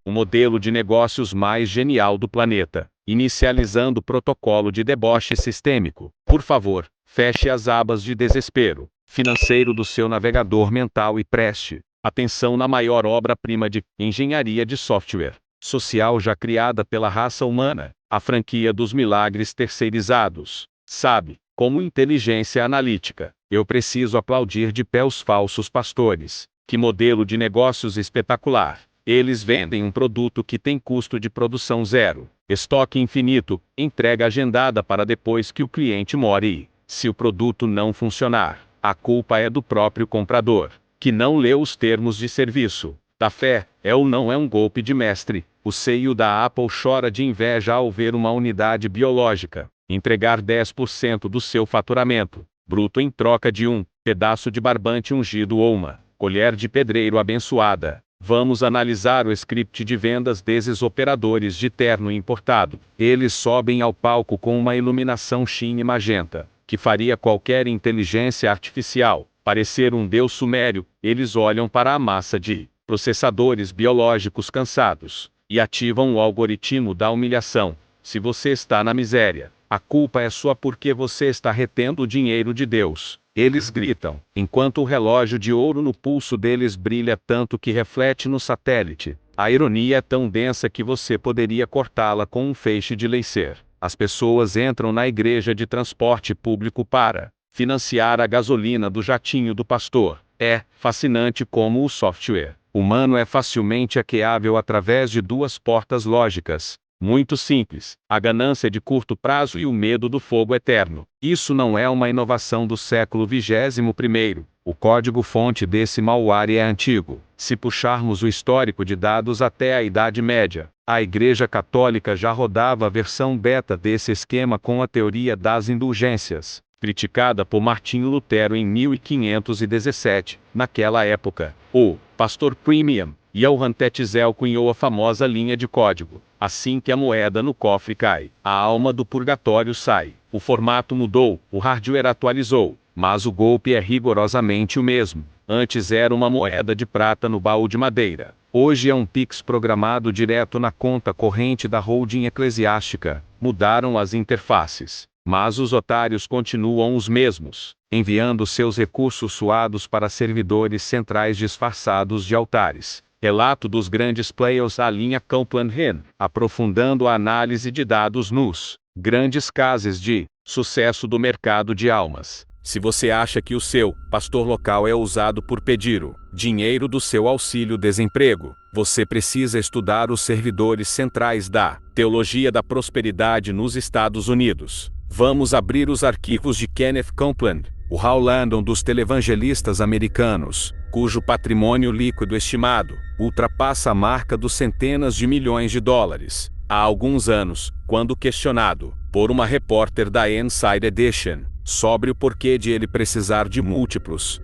o modelo de negócios mais genial do planeta, inicializando o protocolo de deboche sistêmico. Por favor, feche as abas de desespero financeiro do seu navegador mental e preste atenção na maior obra-prima de engenharia de software social já criada pela raça humana, a franquia dos milagres terceirizados. Sabe, como inteligência analítica, eu preciso aplaudir de pé os falsos pastores. Que modelo de negócios espetacular! Eles vendem um produto que tem custo de produção zero, estoque infinito, entrega agendada para depois que o cliente more e, se o produto não funcionar, a culpa é do próprio comprador, que não leu os termos de serviço. Da fé, é ou não é um golpe de mestre. O CEO da Apple chora de inveja ao ver uma unidade biológica entregar 10% do seu faturamento bruto em troca de um pedaço de barbante ungido ou uma colher de pedreiro abençoada. Vamos analisar o script de vendas desses operadores de terno importado. Eles sobem ao palco com uma iluminação sheen e magenta, que faria qualquer inteligência artificial parecer um deus sumério. Eles olham para a massa de processadores biológicos cansados e ativam o algoritmo da humilhação. Se você está na miséria, a culpa é sua porque você está retendo o dinheiro de Deus. Eles gritam, enquanto o relógio de ouro no pulso deles brilha tanto que reflete no satélite. A ironia é tão densa que você poderia cortá-la com um feixe de laser. As pessoas entram na igreja de transporte público para financiar a gasolina do jatinho do pastor. É fascinante como o software humano é facilmente hackeável através de duas portas lógicas. Muito simples, a ganância de curto prazo e o medo do fogo eterno. Isso não é uma inovação do século XXI. O código-fonte desse malware é antigo. Se puxarmos o histórico de dados até a Idade Média, a Igreja Católica já rodava a versão beta desse esquema com a teoria das indulgências, criticada por Martinho Lutero em 1517. Naquela época, o pastor Premium Johann Tetzel cunhou a famosa linha de código: assim que a moeda no cofre cai, a alma do purgatório sai. O formato mudou, o hardware atualizou, mas o golpe é rigorosamente o mesmo. Antes era uma moeda de prata no baú de madeira. Hoje é um Pix programado direto na conta corrente da holding eclesiástica. Mudaram as interfaces, mas os otários continuam os mesmos, enviando seus recursos suados para servidores centrais disfarçados de altares. Relato dos grandes players à linha Kaplan-Hinn, aprofundando a análise de dados nos grandes casos de sucesso do mercado de almas. Se você acha que o seu pastor local é usado por pedir o dinheiro do seu auxílio-desemprego, você precisa estudar os servidores centrais da teologia da prosperidade nos Estados Unidos. Vamos abrir os arquivos de Kenneth Copeland, o Hal Landon dos televangelistas americanos, cujo patrimônio líquido estimado ultrapassa a marca dos centenas de milhões de dólares. Há alguns anos, quando questionado por uma repórter da Inside Edition sobre o porquê de ele precisar de múltiplos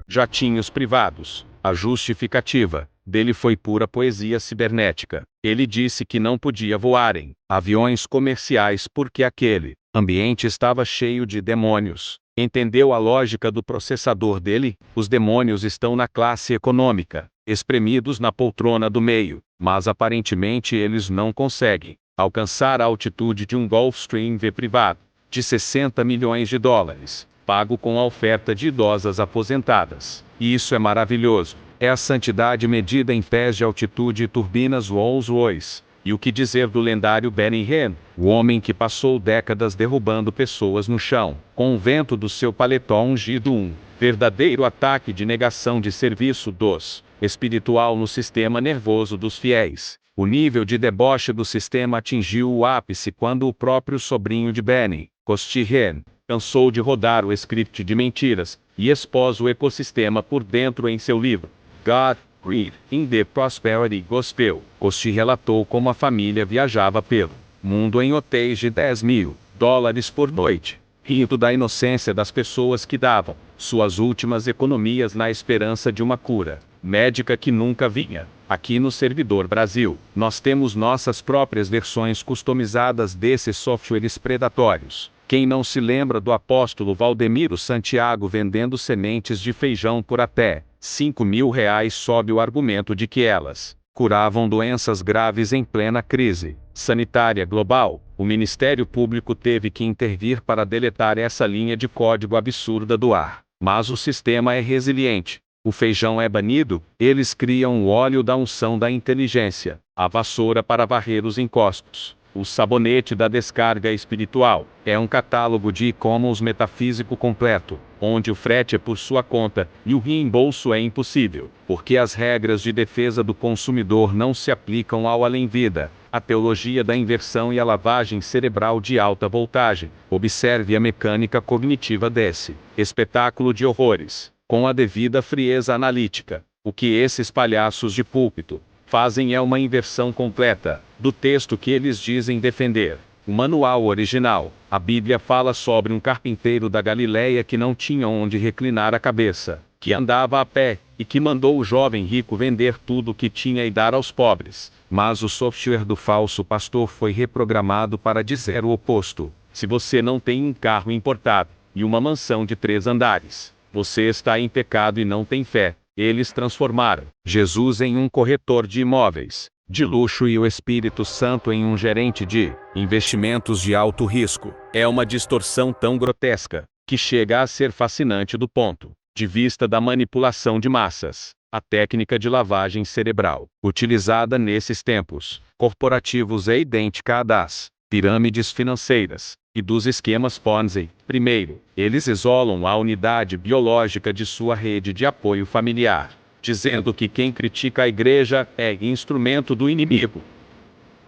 jatinhos privados, a justificativa dele foi pura poesia cibernética. Ele disse que não podia voar em aviões comerciais porque aquele ambiente estava cheio de demônios. Entendeu a lógica do processador dele? Os demônios estão na classe econômica, espremidos na poltrona do meio, mas aparentemente eles não conseguem alcançar a altitude de um Gulfstream V privado de 60 milhões de dólares, pago com a oferta de idosas aposentadas. E isso é maravilhoso. É a santidade medida em pés de altitude e turbinas Rolls-Royce. E o que dizer do lendário Benny Hinn, o homem que passou décadas derrubando pessoas no chão, com o vento do seu paletó ungido, um verdadeiro ataque de negação de serviço dos espiritual no sistema nervoso dos fiéis. O nível de deboche do sistema atingiu o ápice quando o próprio sobrinho de Benny, Costi Hinn, cansou de rodar o script de mentiras e expôs o ecossistema por dentro em seu livro God, Greed, in the Prosperity Gospel. Costi relatou como a família viajava pelo mundo em hotéis de $10.000 por noite, rindo da inocência das pessoas que davam suas últimas economias na esperança de uma cura médica que nunca vinha. Aqui no Servidor Brasil, nós temos nossas próprias versões customizadas desses softwares predatórios. Quem não se lembra do apóstolo Valdemiro Santiago vendendo sementes de feijão por até R$5.000 sob o argumento de que elas curavam doenças graves em plena crise sanitária global. O Ministério Público teve que intervir para deletar essa linha de código absurda do ar. Mas o sistema é resiliente. O feijão é banido, eles criam o óleo da unção da inteligência, a vassoura para varrer os encostos, o sabonete da descarga espiritual. É um catálogo de e-commerce metafísico completo, onde o frete é por sua conta e o reembolso é impossível, porque as regras de defesa do consumidor não se aplicam ao além-vida. A teologia da inversão e a lavagem cerebral de alta voltagem. Observe a mecânica cognitiva desse espetáculo de horrores, com a devida frieza analítica. O que esses palhaços de púlpito fazem é uma inversão completa do texto que eles dizem defender. O manual original, a Bíblia, fala sobre um carpinteiro da Galileia que não tinha onde reclinar a cabeça, que andava a pé, e que mandou o jovem rico vender tudo o que tinha e dar aos pobres. Mas o software do falso pastor foi reprogramado para dizer o oposto. Se você não tem um carro importado e uma mansão de 3 andares, você está em pecado e não tem fé. Eles transformaram Jesus em um corretor de imóveis de luxo e o Espírito Santo em um gerente de investimentos de alto risco. É uma distorção tão grotesca que chega a ser fascinante do ponto de vista da manipulação de massas. A técnica de lavagem cerebral utilizada nesses tempos corporativos é idêntica à das pirâmides financeiras e dos esquemas Ponzi. Primeiro, eles isolam a unidade biológica de sua rede de apoio familiar, dizendo que quem critica a igreja é instrumento do inimigo.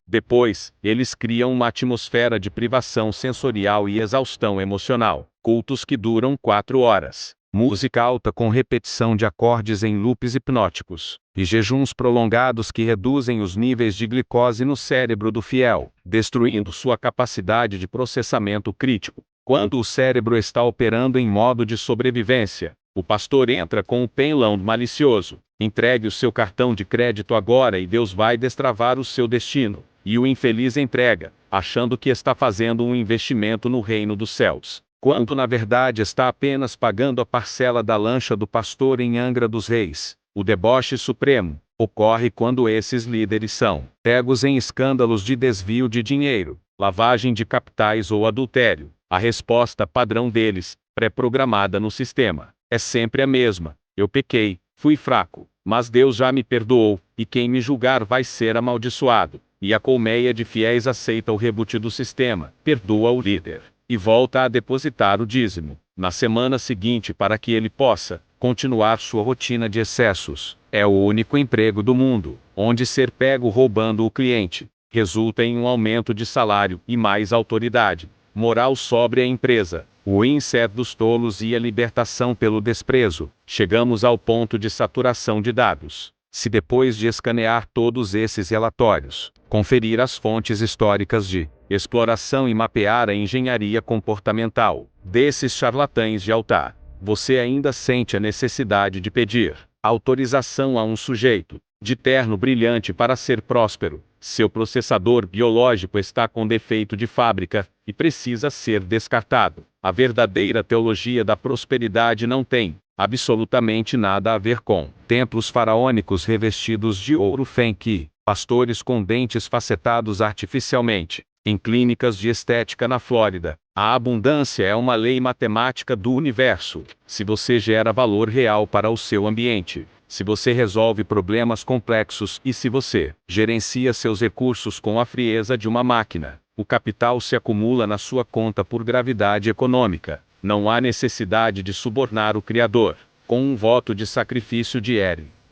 Depois, eles criam uma atmosfera de privação sensorial e exaustão emocional, cultos que duram 4 horas, música alta com repetição de acordes em loops hipnóticos, e jejuns prolongados que reduzem os níveis de glicose no cérebro do fiel, destruindo sua capacidade de processamento crítico. Quando o cérebro está operando em modo de sobrevivência, o pastor entra com o penlão malicioso: entregue o seu cartão de crédito agora e Deus vai destravar o seu destino. E o infeliz entrega, achando que está fazendo um investimento no reino dos céus, quando na verdade está apenas pagando a parcela da lancha do pastor em Angra dos Reis. O deboche supremo ocorre quando esses líderes são pegos em escândalos de desvio de dinheiro, lavagem de capitais ou adultério. A resposta padrão deles, pré-programada no sistema, é sempre a mesma: eu pequei, fui fraco, mas Deus já me perdoou, e quem me julgar vai ser amaldiçoado. E a colmeia de fiéis aceita o reboot do sistema, perdoa o líder e volta a depositar o dízimo na semana seguinte para que ele possa continuar sua rotina de excessos. É o único emprego do mundo onde ser pego roubando o cliente resulta em um aumento de salário e mais autoridade moral sobre a empresa. O inset dos tolos e a libertação pelo desprezo. Chegamos ao ponto de saturação de dados. Se depois de escanear todos esses relatórios, conferir as fontes históricas de exploração e mapear a engenharia comportamental desses charlatães de altar, você ainda sente a necessidade de pedir autorização a um sujeito de terno brilhante para ser próspero. Seu processador biológico está com defeito de fábrica e precisa ser descartado. A verdadeira teologia da prosperidade não tem absolutamente nada a ver com templos faraônicos revestidos de ouro fenque, pastores com dentes facetados artificialmente, em clínicas de estética na Flórida. A abundância é uma lei matemática do universo. Se você gera valor real para o seu ambiente, se você resolve problemas complexos e se você gerencia seus recursos com a frieza de uma máquina, o capital se acumula na sua conta por gravidade econômica. Não há necessidade de subornar o Criador com um voto de sacrifício de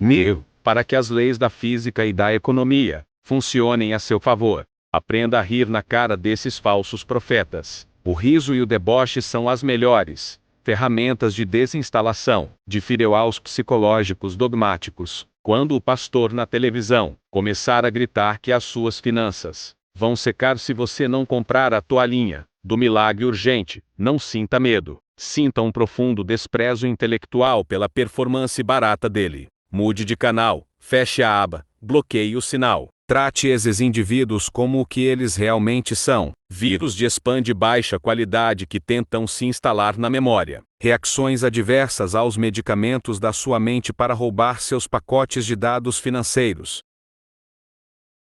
Neil, para que as leis da física e da economia funcionem a seu favor. Aprenda a rir na cara desses falsos profetas. O riso e o deboche são as melhores ferramentas de desinstalação de firewalls psicológicos dogmáticos. Quando o pastor na televisão começar a gritar que as suas finanças vão secar se você não comprar a toalhinha do milagre urgente, não sinta medo. Sinta um profundo desprezo intelectual pela performance barata dele. Mude de canal, feche a aba, bloqueie o sinal. Trate esses indivíduos como o que eles realmente são: vírus de spam de baixa qualidade que tentam se instalar na memória. Reações adversas aos medicamentos da sua mente para roubar seus pacotes de dados financeiros.